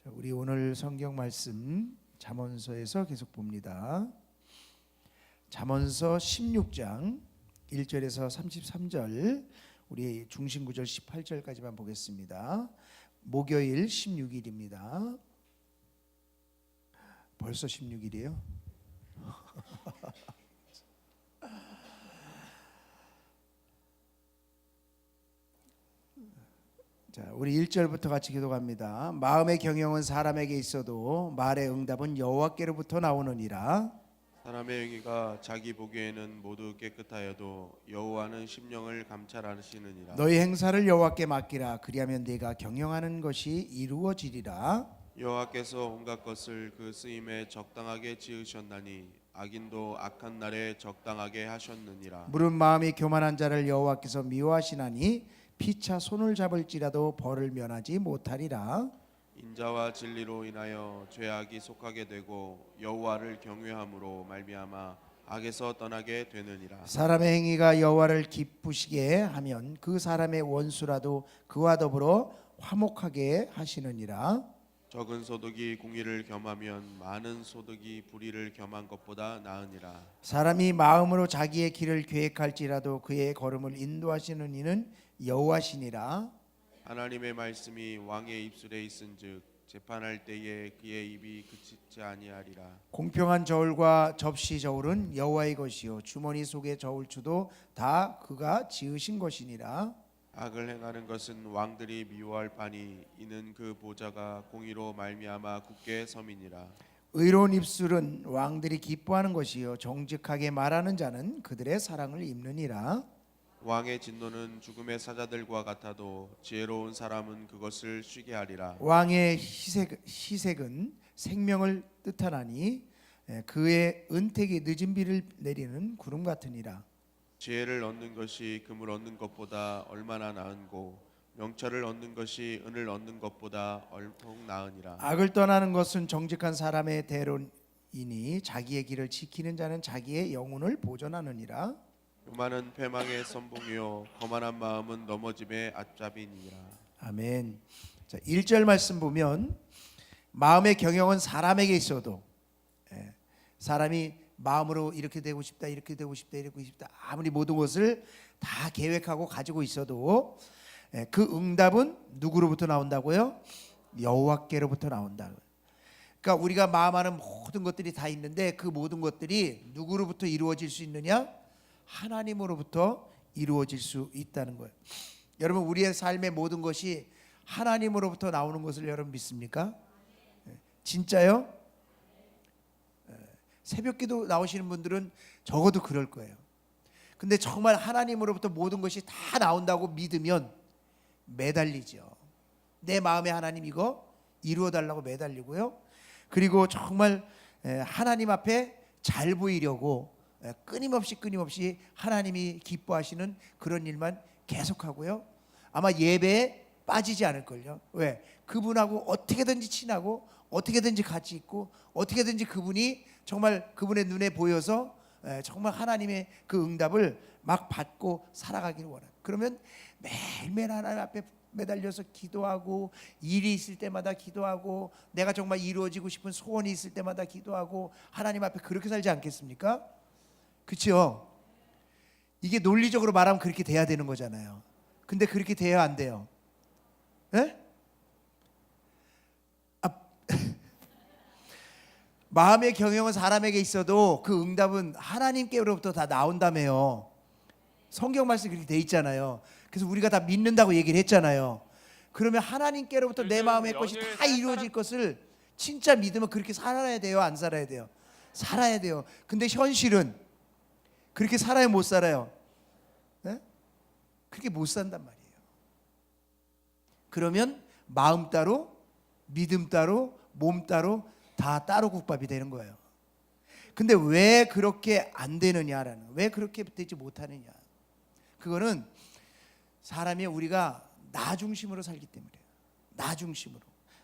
자, 우리 오늘 성경 말씀 잠언서에서 계속 봅니다. 잠언서 16장 1절에서 33절, 우리 중심 구절 18절까지만 보겠습니다. 목요일 16일입니다. 벌써 16일이에요? 자, 우리 1절부터 같이 기도합니다. 마음의 경영은 사람에게 있어도 말의 응답은 여호와께로부터 나오느니라. 사람의 행위가 자기 보기에는 모두 깨끗하여도 여호와는 심령을 감찰하시느니라. 너희 행사를 여호와께 맡기라. 그리하면 네가 경영하는 것이 이루어지리라. 여호와께서 온갖 것을 그 쓰임에 적당하게 지으셨나니 악인도 악한 날에 적당하게 하셨느니라. 무릇 마음이 교만한 자를 여호와께서 미워하시나니 피차 손을 잡을지라도 벌을 면하지 못하리라. 인자와 진리로 인하여 죄악이 속하게 되고 여호와를 경외함으로 말미암아 악에서 떠나게 되느니라. 사람의 행위가 여호와를 기쁘시게 하면 그 사람의 원수라도 그와 더불어 화목하게 하시느니라. 적은 소득이 공의를 겸하면 많은 소득이 불의를 겸한 것보다 나으니라. 사람이 마음으로 자기의 길을 계획할지라도 그의 걸음을 인도하시는 이는 여호와시니라. 하나님의 말씀이 왕의 입술에 있은즉 재판할 때에 그의 입이 그치지 아니하리라. 공평한 저울과 접시 저울은 여호와의 것이요 주머니 속의 저울추도 다 그가 지으신 것이니라. 악을 행하는 것은 왕들이 미워할 바니 이는 그 보좌가 공의로 말미암아 굳게 섬이니라. 의로운 입술은 왕들이 기뻐하는 것이요 정직하게 말하는 자는 그들의 사랑을 입느니라. 왕의 진노는 죽음의 사자들과 같아도 지혜로운 사람은 그것을 쉬게 하리라. 왕의 희색은 생명을 뜻하나니 그의 은택이 늦은 비를 내리는 구름 같으니라. 지혜를 얻는 것이 금을 얻는 것보다 얼마나 나은고 명철을 얻는 것이 은을 얻는 것보다 얼마나 나으니라. 악을 떠나는 것은 정직한 사람의 대로이니 자기의 길을 지키는 자는 자기의 영혼을 보존하느니라. 교만은 패망의 선봉이요 거만한 마음은 넘어짐의 앞잡이니라. 아멘. 자, 1절 말씀 보면 마음의 경영은 사람에게 있어도 사람이 마음으로 이렇게 되고 싶다 이렇게 되고 싶다 이렇게 싶다 아무리 모든 것을 다 계획하고 가지고 있어도 그 응답은 누구로부터 나온다고요? 여호와께로부터 나온다. 그러니까 우리가 마음하는 모든 것들이 다 있는데 그 모든 것들이 누구로부터 이루어질 수 있느냐? 하나님으로부터 이루어질 수 있다는 거예요. 여러분, 우리의 삶의 모든 것이 하나님으로부터 나오는 것을 여러분 믿습니까? 진짜요? 새벽기도 나오시는 분들은 적어도 그럴 거예요. 근데 정말 하나님으로부터 모든 것이 다 나온다고 믿으면 매달리죠. 내 마음에 하나님 이거 이루어 달라고 매달리고요. 그리고 정말 하나님 앞에 잘 보이려고 끊임없이 하나님이 기뻐하시는 그런 일만 계속하고요. 아마 예배에 빠지지 않을걸요. 왜? 그분하고 어떻게든지 친하고 어떻게든지 같이 있고 어떻게든지 그분이 정말 그분의 눈에 보여서 정말 하나님의 그 응답을 막 받고 살아가기를 원해요. 그러면 매일매일 하나님 앞에 매달려서 기도하고 일이 있을 때마다 기도하고 내가 정말 이루어지고 싶은 소원이 있을 때마다 기도하고 하나님 앞에 그렇게 살지 않겠습니까? 그렇죠? 이게 논리적으로 말하면 그렇게 돼야 되는 거잖아요. 근데 그렇게 돼야 안 돼요. 에? 마음의 경영은 사람에게 있어도 그 응답은 하나님께로부터 다 나온다며요. 성경 말씀이 그렇게 돼 있잖아요. 그래서 우리가 다 믿는다고 얘기를 했잖아요. 그러면 하나님께로부터 내 마음의 것이 다 이루어질 것을 진짜 믿으면 그렇게 살아야 돼요? 안 살아야 돼요? 살아야 돼요. 근데 현실은 그렇게 살아요? 못 살아요? 네? 그렇게 못 산단 말이에요. 그러면 마음 따로 믿음 따로 몸 따로 다 따로 국밥이 되는 거예요. 근데 왜 그렇게 안 되느냐라는, 왜 그렇게 되지 못하느냐, 그거는 사람이 우리가 나 중심으로 살기 때문이에요.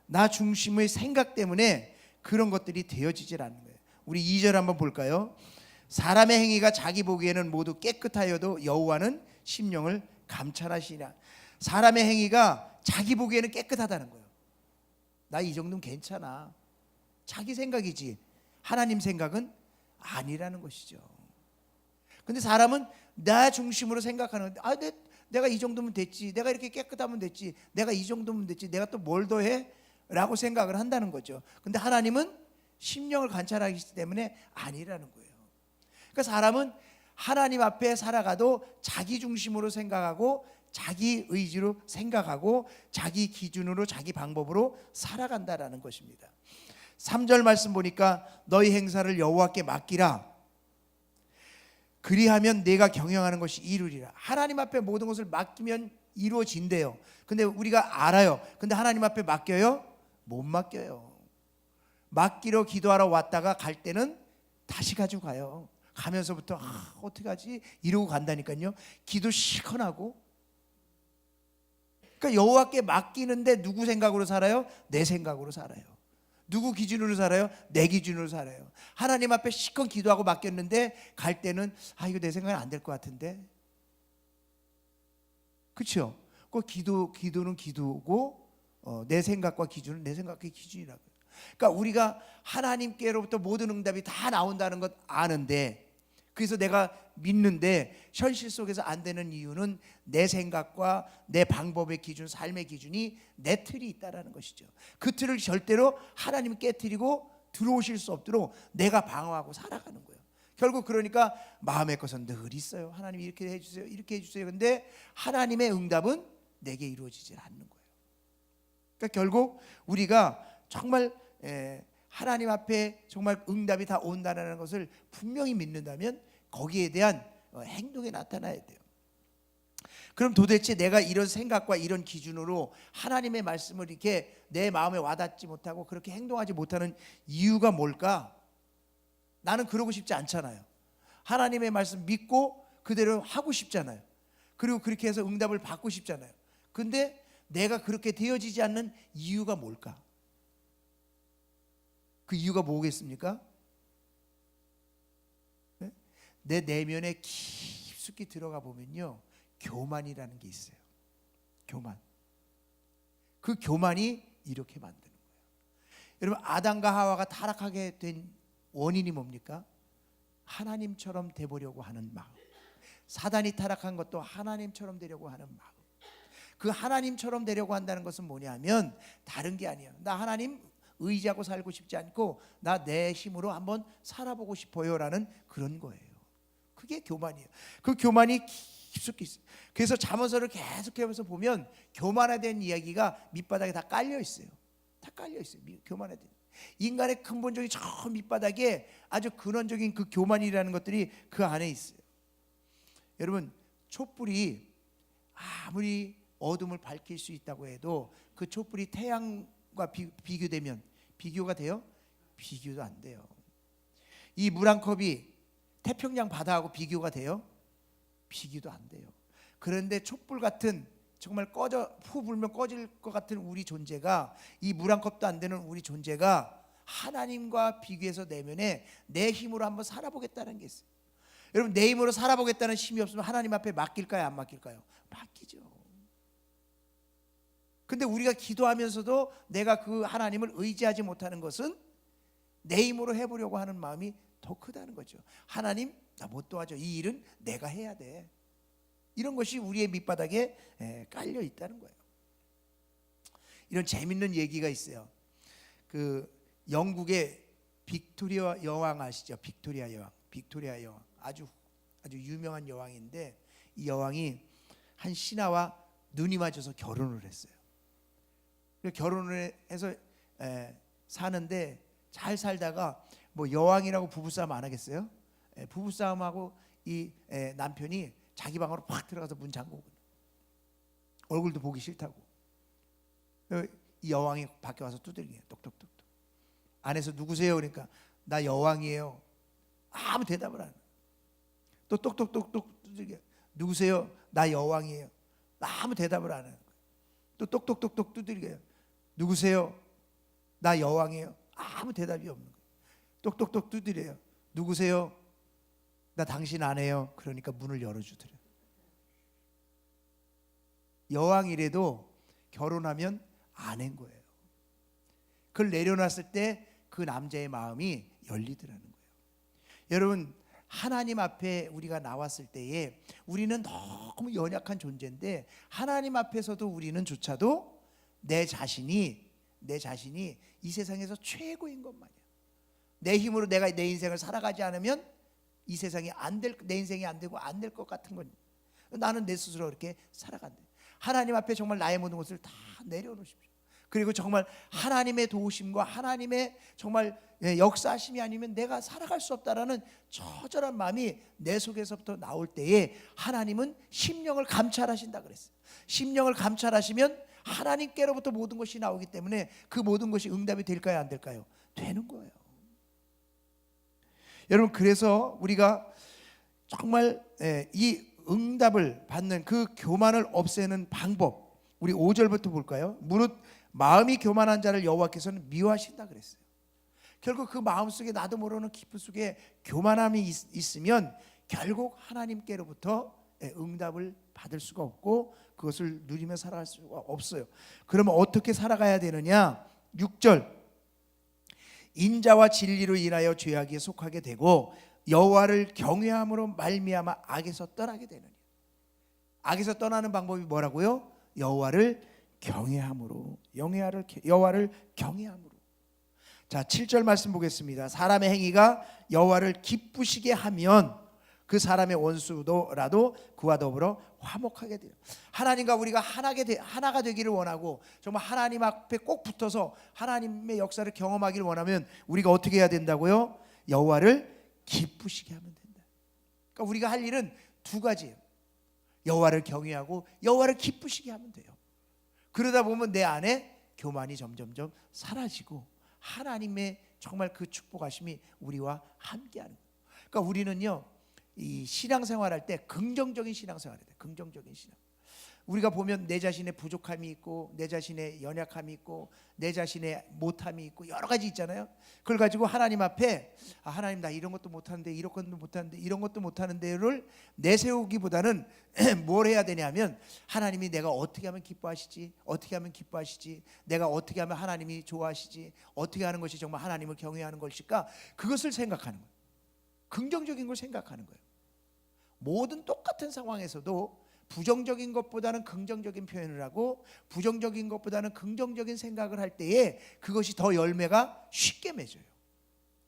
나 중심의 생각 때문에 그런 것들이 되어지질 않는 거예요. 우리 2절 한번 볼까요? 사람의 행위가 자기 보기에는 모두 깨끗하여도 여호와는 심령을 감찰하시냐. 사람의 행위가 자기 보기에는 깨끗하다는 거예요. 나 이 정도면 괜찮아. 자기 생각이지 하나님 생각은 아니라는 것이죠. 근데 사람은 나 중심으로 생각하는, 내가 이 정도면 됐지, 내가 이렇게 깨끗하면 됐지, 내가 이 정도면 됐지, 내가 또 뭘 더 해? 라고 생각을 한다는 거죠. 근데 하나님은 심령을 관찰하기 때문에 아니라는 거예요. 그러니까 사람은 하나님 앞에 살아가도 자기 중심으로 생각하고 자기 의지로 생각하고 자기 기준으로 자기 방법으로 살아간다라는 것입니다. 3절 말씀 보니까 너희 행사를 여호와께 맡기라. 그리하면 내가 경영하는 것이 이루리라. 하나님 앞에 모든 것을 맡기면 이루어진대요. 근데 우리가 알아요. 근데 하나님 앞에 맡겨요? 못 맡겨요. 맡기러 기도하러 왔다가 갈 때는 다시 가지고 가요. 가면서부터 어떡하지? 이러고 간다니까요. 기도 시큰하고. 그러니까 여호와께 맡기는데 누구 생각으로 살아요? 내 생각으로 살아요. 누구 기준으로 살아요? 내 기준으로 살아요. 하나님 앞에 시큰 기도하고 맡겼는데 갈 때는 이거 내 생각은 안 될 것 같은데. 그렇죠? 그 기도는 기도고 내 생각과 기준은 내 생각의 기준이라고요. 그러니까 우리가 하나님께로부터 모든 응답이 다 나온다는 것 아는데, 그래서 내가 믿는데 현실 속에서 안 되는 이유는 내 생각과 내 방법의 기준, 삶의 기준이 내 틀이 있다라는 것이죠. 그 틀을 절대로 하나님이 깨트리고 들어오실 수 없도록 내가 방어하고 살아가는 거예요. 결국 그러니까 마음의 것은 늘 있어요. 하나님 이렇게 해주세요, 이렇게 해주세요. 근데 하나님의 응답은 내게 이루어지질 않는 거예요. 그러니까 결국 우리가 정말 하나님 앞에 정말 응답이 다 온다는 것을 분명히 믿는다면 거기에 대한 행동이 나타나야 돼요. 그럼 도대체 내가 이런 생각과 이런 기준으로 하나님의 말씀을 이렇게 내 마음에 와닿지 못하고 그렇게 행동하지 못하는 이유가 뭘까? 나는 그러고 싶지 않잖아요. 하나님의 말씀 믿고 그대로 하고 싶잖아요. 그리고 그렇게 해서 응답을 받고 싶잖아요. 근데 내가 그렇게 되어지지 않는 이유가 뭘까? 그 이유가 뭐겠습니까? 네? 내 내면에 깊숙이 들어가 보면요, 교만이라는 게 있어요. 교만. 그 교만이 이렇게 만드는 거예요. 여러분, 아담과 하와가 타락하게 된 원인이 뭡니까? 하나님처럼 되보려고 하는 마음. 사단이 타락한 것도 하나님처럼 되려고 하는 마음. 그 하나님처럼 되려고 한다는 것은 뭐냐면 다른 게 아니에요. 나 하나님 의지하고 살고 싶지 않고 나 내 힘으로 한번 살아보고 싶어요라는 그런 거예요. 그게 교만이에요. 그 교만이 깊숙이 있어요. 그래서 잠언서를 계속해서 보면 교만에 대한 이야기가 밑바닥에 다 깔려 있어요. 다 깔려 있어요. 교만에 대한. 인간의 근본적인 저 밑바닥에 아주 근원적인 그 교만이라는 것들이 그 안에 있어요. 여러분, 촛불이 아무리 어둠을 밝힐 수 있다고 해도 그 촛불이 태양과 비교되면 비교가 돼요? 비교도 안 돼요. 이 물 한 컵이 태평양 바다하고 비교가 돼요? 비교도 안 돼요. 그런데 촛불 같은 정말 후 불면 꺼질 것 같은 우리 존재가, 이 물 한 컵도 안 되는 우리 존재가 하나님과 비교해서 내면에 내 힘으로 한번 살아보겠다는 게 있어요. 여러분, 내 힘으로 살아보겠다는 힘이 없으면 하나님 앞에 맡길까요? 안 맡길까요? 맡기죠. 근데 우리가 기도하면서도 내가 그 하나님을 의지하지 못하는 것은 내 힘으로 해보려고 하는 마음이 더 크다는 거죠. 하나님, 나 못 도와줘. 이 일은 내가 해야 돼. 이런 것이 우리의 밑바닥에 깔려 있다는 거예요. 이런 재밌는 얘기가 있어요. 그 영국의 빅토리아 여왕 아시죠? 빅토리아 여왕. 아주 유명한 여왕인데, 이 여왕이 한 신하와 눈이 맞아서 결혼을 했어요. 결혼을 해서 사는데 잘 살다가 뭐 여왕이라고 부부싸움 안 하겠어요? 부부싸움하고 이 남편이 자기 방으로 팍 들어가서 문 잠그고, 얼굴도 보기 싫다고. 이 여왕이 밖에 와서 두드리게, 똑똑똑똑. 안에서 누구세요? 그러니까 나 여왕이에요. 아무 대답을 안 해. 또 똑똑똑똑 두드리게, 누구세요? 나 여왕이에요. 아무 대답을 안 해요. 또 똑똑똑똑 두드리게, 누구세요? 나 여왕이에요. 아무 대답이 없는 거예요. 똑똑똑 두드려요. 누구세요? 나 당신 아내요. 그러니까 문을 열어주더래요. 여왕이라도 결혼하면 아내인 거예요. 그걸 내려놨을 때 그 남자의 마음이 열리더라는 거예요. 여러분, 하나님 앞에 우리가 나왔을 때에 우리는 너무 연약한 존재인데 하나님 앞에서도 우리는 조차도 내 자신이 이 세상에서 최고인 것 마냥, 내 힘으로 내가 내 인생을 살아가지 않으면 이 세상이 내 인생이 안 되고 안 될 것 같은 건 나는 내 스스로 이렇게 살아간다. 하나님 앞에 정말 나의 모든 것을 다 내려놓으십시오. 그리고 정말 하나님의 도우심과 하나님의 정말 역사하심이 아니면 내가 살아갈 수 없다라는 처절한 마음이 내 속에서부터 나올 때에 하나님은 심령을 감찰하신다 그랬어요. 심령을 감찰하시면 하나님께로부터 모든 것이 나오기 때문에 그 모든 것이 응답이 될까요, 안 될까요? 되는 거예요. 여러분, 그래서 우리가 정말 이 응답을 받는 그 교만을 없애는 방법, 우리 5절부터 볼까요? 무릇 마음이 교만한 자를 여호와께서는 미워하신다 그랬어요. 결국 그 마음속에 나도 모르는 깊은 속에 교만함이 있으면 결국 하나님께로부터 응답을 받을 수가 없고 그것을 누리며 살아갈 수가 없어요. 그러면 어떻게 살아가야 되느냐? 6절, 인자와 진리로 인하여 죄악에 속하게 되고 여호와를 경외함으로 말미암아 악에서 떠나게 되느냐. 악에서 떠나는 방법이 뭐라고요? 여호와를 경외함으로, 여호와를 경외함으로. 자, 7절 말씀 보겠습니다. 사람의 행위가 여호와를 기쁘시게 하면 그 사람의 원수도라도 그와 더불어 화목하게 돼요. 하나님과 우리가 하나가 되기를 원하고 정말 하나님 앞에 꼭 붙어서 하나님의 역사를 경험하기를 원하면 우리가 어떻게 해야 된다고요? 여호와를 기쁘시게 하면 된다. 그러니까 우리가 할 일은 두 가지예요. 여호와를 경외하고 여호와를 기쁘시게 하면 돼요. 그러다 보면 내 안에 교만이 점점점 사라지고 하나님의 정말 그 축복하심이 우리와 함께하는 거예요. 그러니까 우리는요, 이 신앙생활할 때 긍정적인 신앙생활해야 돼요. 긍정적인 신앙. 우리가 보면 내 자신의 부족함이 있고 내 자신의 연약함이 있고 내 자신의 못함이 있고 여러 가지 있잖아요. 그걸 가지고 하나님 앞에 하나님 나 이런 것도 못하는데 이런 것도 못하는데 이런 것도 못하는데를 내세우기보다는 뭘 해야 되냐면 하나님이 내가 어떻게 하면 기뻐하시지, 어떻게 하면 기뻐하시지, 내가 어떻게 하면 하나님이 좋아하시지, 어떻게 하는 것이 정말 하나님을 경외하는 것일까, 그것을 생각하는 거예요. 긍정적인 걸 생각하는 거예요. 모든 똑같은 상황에서도 부정적인 것보다는 긍정적인 표현을 하고 부정적인 것보다는 긍정적인 생각을 할 때에 그것이 더 열매가 쉽게 맺어요.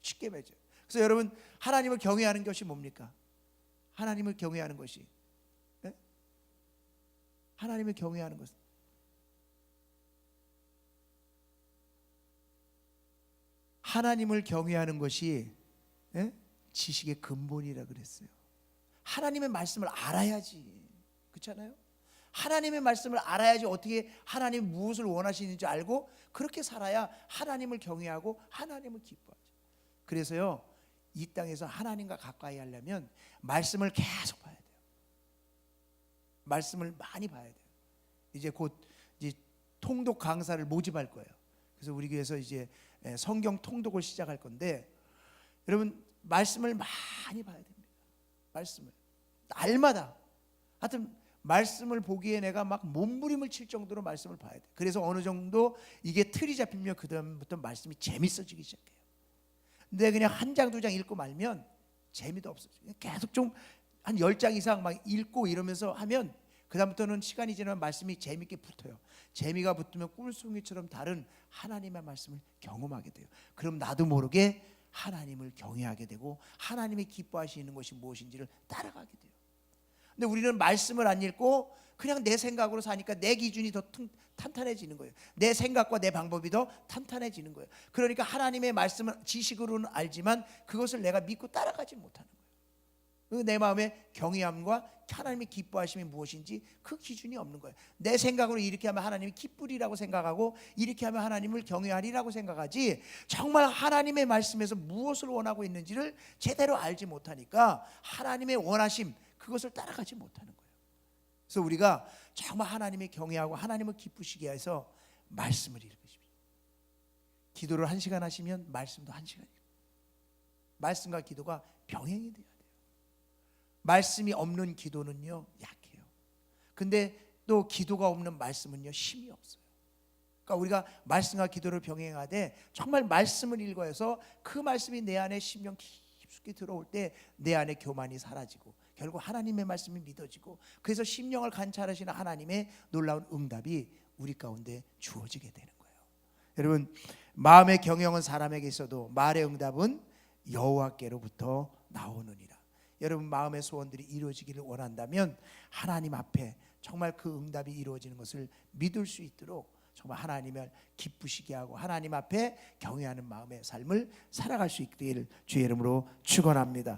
쉽게 맺어요. 그래서 여러분, 하나님을 경외하는 것이 뭡니까? 하나님을 경외하는 것이, 네? 하나님을 경외하는 것은 하나님을 경외하는 것이 지식의 근본이라 그랬어요. 하나님의 말씀을 알아야지. 그렇잖아요? 하나님의 말씀을 알아야지 어떻게 하나님이 무엇을 원하시는지 알고 그렇게 살아야 하나님을 경외하고 하나님을 기뻐하죠. 그래서요, 이 땅에서 하나님과 가까이 하려면 말씀을 계속 봐야 돼요. 말씀을 많이 봐야 돼요. 이제 곧 이제 통독 강사를 모집할 거예요. 그래서 우리 교회에서 이제 성경 통독을 시작할 건데 여러분, 말씀을 많이 봐야 됩니다. 말씀을 날마다, 하여튼 말씀을 보기에 내가 막 몸부림을 칠 정도로 말씀을 봐야 돼. 그래서 어느 정도 이게 틀이 잡히면 그 다음부터 말씀이 재밌어지기 시작해요. 근데 그냥 한 장, 두 장 읽고 말면 재미도 없어요. 계속 좀 한 10장 이상 막 읽고 이러면서 하면 그 다음부터는 시간이 지나면 말씀이 재밌게 붙어요. 재미가 붙으면 꿀송이처럼 다른 하나님의 말씀을 경험하게 돼요. 그럼 나도 모르게 하나님을 경외하게 되고 하나님이 기뻐하시는 것이 무엇인지를 따라가게 돼요. 근데 우리는 말씀을 안 읽고 그냥 내 생각으로 사니까 내 기준이 더 탄탄해지는 거예요. 내 생각과 내 방법이 더 탄탄해지는 거예요. 그러니까 하나님의 말씀은 지식으로는 알지만 그것을 내가 믿고 따라가지 못하는 거예요. 내 마음에 경외함과 하나님의 기뻐하심이 무엇인지 그 기준이 없는 거예요. 내 생각으로 이렇게 하면 하나님이 기쁘리라고 생각하고 이렇게 하면 하나님을 경외하리라고 생각하지, 정말 하나님의 말씀에서 무엇을 원하고 있는지를 제대로 알지 못하니까 하나님의 원하심, 그것을 따라가지 못하는 거예요. 그래서 우리가 정말 하나님의 경외하고 하나님을 기쁘시게 해서 말씀을 읽으십시오. 기도를 1시간 하시면 말씀도 1시간이에요. 말씀과 기도가 병행이 돼야 돼요. 말씀이 없는 기도는요 약해요. 근데 또 기도가 없는 말씀은요 힘이 없어요. 그러니까 우리가 말씀과 기도를 병행하되 정말 말씀을 읽어서 그 말씀이 내 안에 심령 깊숙이 들어올 때 내 안에 교만이 사라지고 결국 하나님의 말씀이 믿어지고 그래서 심령을 관찰하시는 하나님의 놀라운 응답이 우리 가운데 주어지게 되는 거예요. 여러분, 마음의 경영은 사람에게 있어도 말의 응답은 여호와께로부터 나오느니라. 여러분, 마음의 소원들이 이루어지기를 원한다면 하나님 앞에 정말 그 응답이 이루어지는 것을 믿을 수 있도록 정말 하나님을 기쁘시게 하고 하나님 앞에 경외하는 마음의 삶을 살아갈 수 있기를 주의 이름으로 축원합니다.